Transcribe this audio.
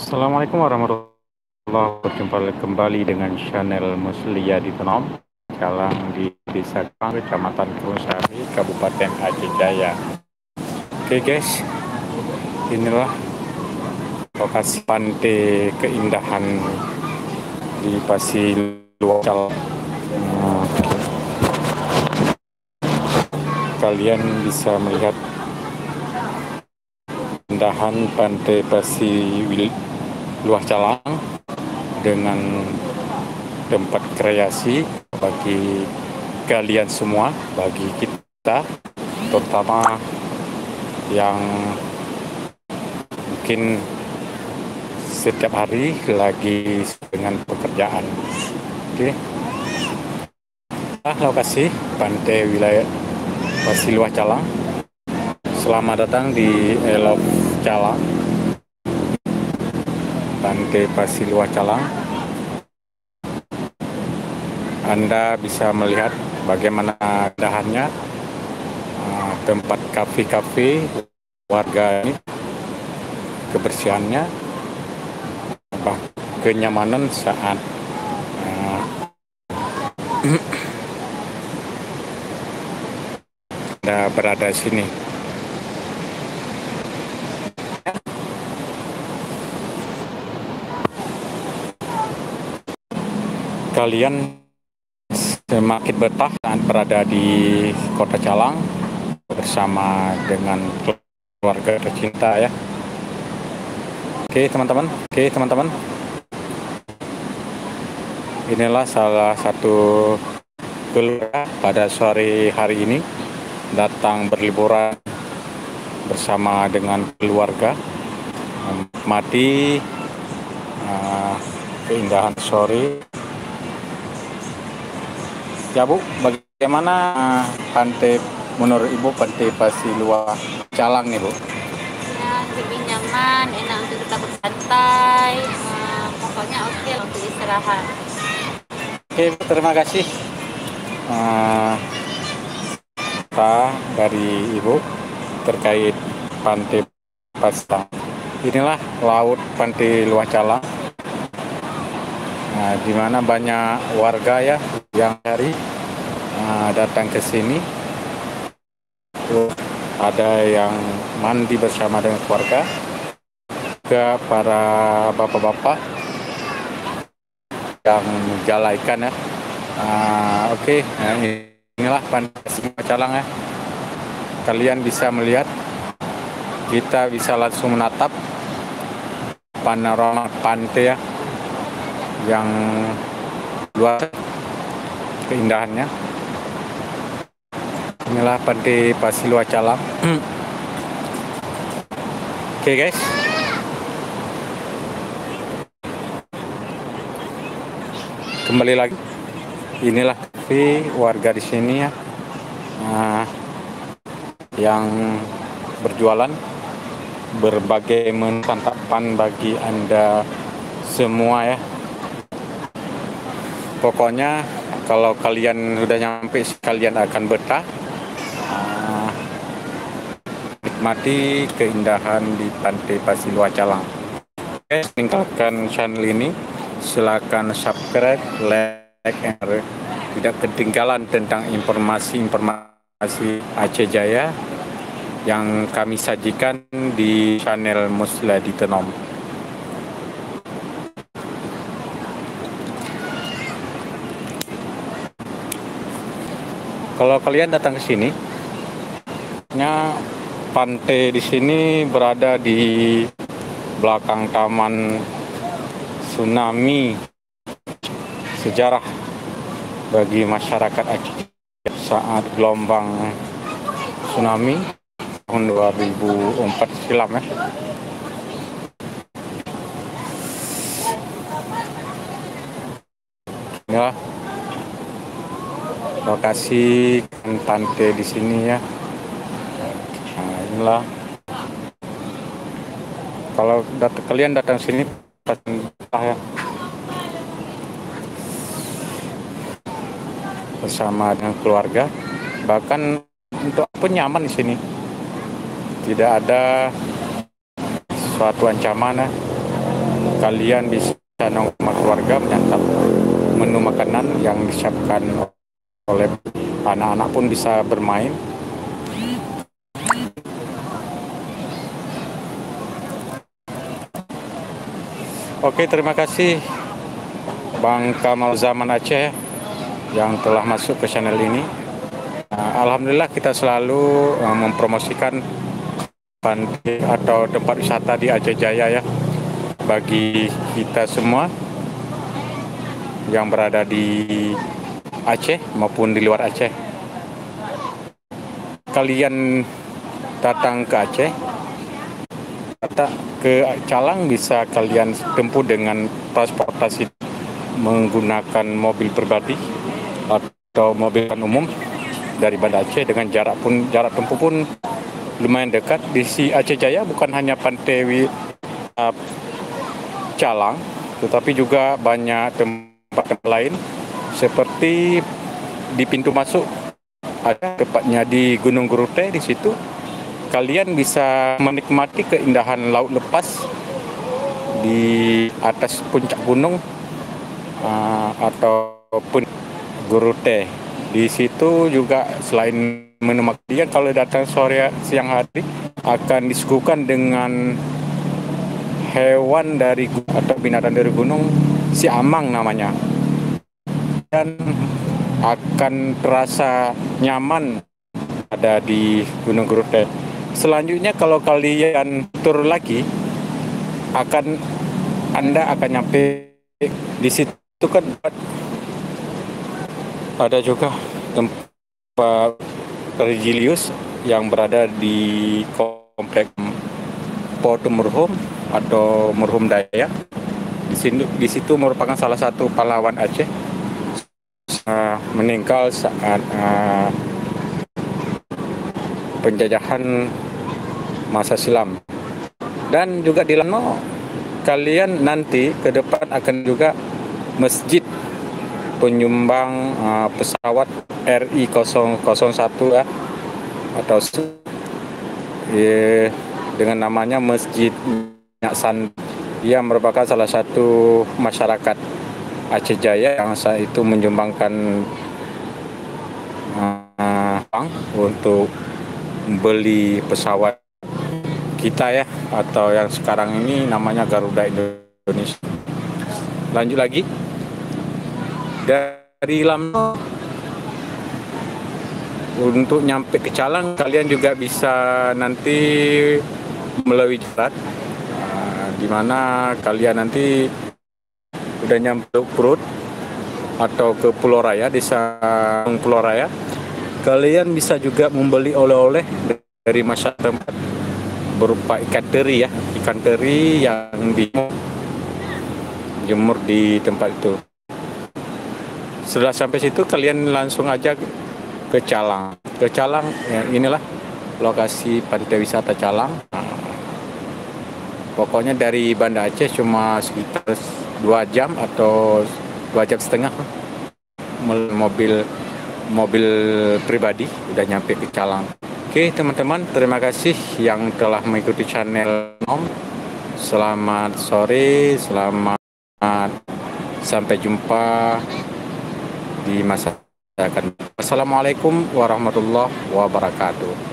Assalamualaikum warahmatullahi wabarakatuh. Berjumpa kembali dengan channel Muslia di Tenom, Calang di Desa Kang, Kecamatan Kebonsari, Kabupaten Aceh Jaya. Oke guys, inilah lokasi pantai keindahan di Pasiluar Calang. Kalian bisa melihat keindahan pantai Pasiluar Calang dengan tempat kreasi bagi kalian semua, bagi kita, terutama yang mungkin setiap hari lagi dengan pekerjaan. Oke, lokasi pantai wilayah Pasiluar Calang. Selamat datang di Elov Calang, pantai Pasiluar Calang. Anda bisa melihat bagaimana keindahannya, tempat kafe-kafe warga ini, kebersihannya, kenyamanan saat Anda berada di sini. Kalian semakin betah saat berada di Kota Calang bersama dengan keluarga tercinta ya. Oke teman-teman, inilah salah satu keluarga pada sore hari ini datang berliburan bersama dengan keluarga, menikmati keindahan sore. Ya Bu, bagaimana pantai menurut Ibu, pantai Pasiluar Calang nih Bu? Ya, lebih nyaman, enak untuk kita bersantai, pokoknya oke untuk istirahat. Oke Bu, terima kasih dari Ibu terkait pantai Pasiluar. Inilah laut pantai Luar Calang. Di mana banyak warga ya yang datang ke sini. Ada yang mandi bersama dengan keluarga, juga para bapak-bapak yang menjala ikan ya. Oke, inilah pantai Pasiluar Calang ya. Kalian bisa melihat, kita bisa langsung menatap panorama pantai ya, yang luar keindahannya. Inilah pantai Pasiluar Calang. Oke guys, kembali lagi. Inilah kafe warga di sini ya, yang berjualan berbagai menu santapan bagi Anda semua ya. Pokoknya kalau kalian sudah nyampe, kalian akan betah nikmati keindahan di pantai Pasiluar Calang. Oke, tinggalkan channel ini, silakan subscribe, like, and tidak ketinggalan tentang informasi Aceh Jaya yang kami sajikan di channel Muslia di Tenom. Kalau kalian datang ke sini, pantai di sini berada di belakang taman tsunami sejarah bagi masyarakat Aceh saat gelombang tsunami tahun 2004 silam ya. Inilah lokasi pantai di sini ya. Inilah, kalau kalian datang sini pasti ya, bersama dengan keluarga, bahkan untuk pun nyaman di sini, tidak ada suatu ancaman ya. kalian bisa nongkrong sama keluarga menyantap menu makanan yang disiapkan oleh anak-anak, pun bisa bermain. Oke, terima kasih Bang Kamal Zaman Aceh yang telah masuk ke channel ini. Alhamdulillah kita selalu mempromosikan pantai atau tempat wisata di Aceh Jaya ya, bagi kita semua yang berada di Aceh maupun di luar Aceh. Kalian datang ke Aceh, ke Calang, bisa kalian tempuh dengan transportasi menggunakan mobil pribadi atau mobil umum dari Banda Aceh, dengan jarak tempuh pun lumayan dekat. Di Aceh Jaya bukan hanya pantai Calang, tetapi juga banyak tempat lain seperti di pintu masuk ada tepatnya di Gunung Gurute. Di situ kalian bisa menikmati keindahan laut lepas di atas puncak gunung ataupun Gurute. Di situ juga selain menu makan, kalau datang siang hari akan disuguhkan dengan hewan dari atau binatang dari gunung, si amang namanya, dan akan terasa nyaman ada di Gunung Gurute. Selanjutnya kalau kalian turun lagi, Anda akan nyampe di situ kan ada juga tempat religius yang berada di komplek Potu Murhum atau Murhum Dayak. Di situ merupakan salah satu pahlawan Aceh meninggal saat penjajahan masa silam. Dan juga di Lano, kalian nanti ke depan akan juga masjid penyumbang pesawat RI 001 ya, atau dengan namanya Masjid Minyak Sandi. Ia merupakan salah satu masyarakat Aceh Jaya yang saat itu menyumbangkan uang untuk beli pesawat kita ya, atau yang sekarang ini namanya Garuda Indonesia. Lanjut lagi dari Lamo untuk nyampe ke Calang, kalian juga bisa nanti melalui jalan di mana kalian nanti udah nyampe Perut atau ke Pulau Raya, desa Pulau Raya. Kalian bisa juga membeli oleh-oleh dari masyarakat tempat berupa ikan teri ya, ikan teri yang dijemur di tempat itu. Setelah sampai situ kalian langsung aja ke Calang. Ke Calang ya, inilah lokasi pantai wisata Calang. Pokoknya dari Banda Aceh cuma sekitar 2 jam atau 2 jam setengah mobil pribadi udah nyampe ke Calang. Oke teman-teman, terima kasih yang telah mengikuti channel Om. Selamat sore, selamat sampai jumpa di masa akan. Assalamualaikum warahmatullahi wabarakatuh.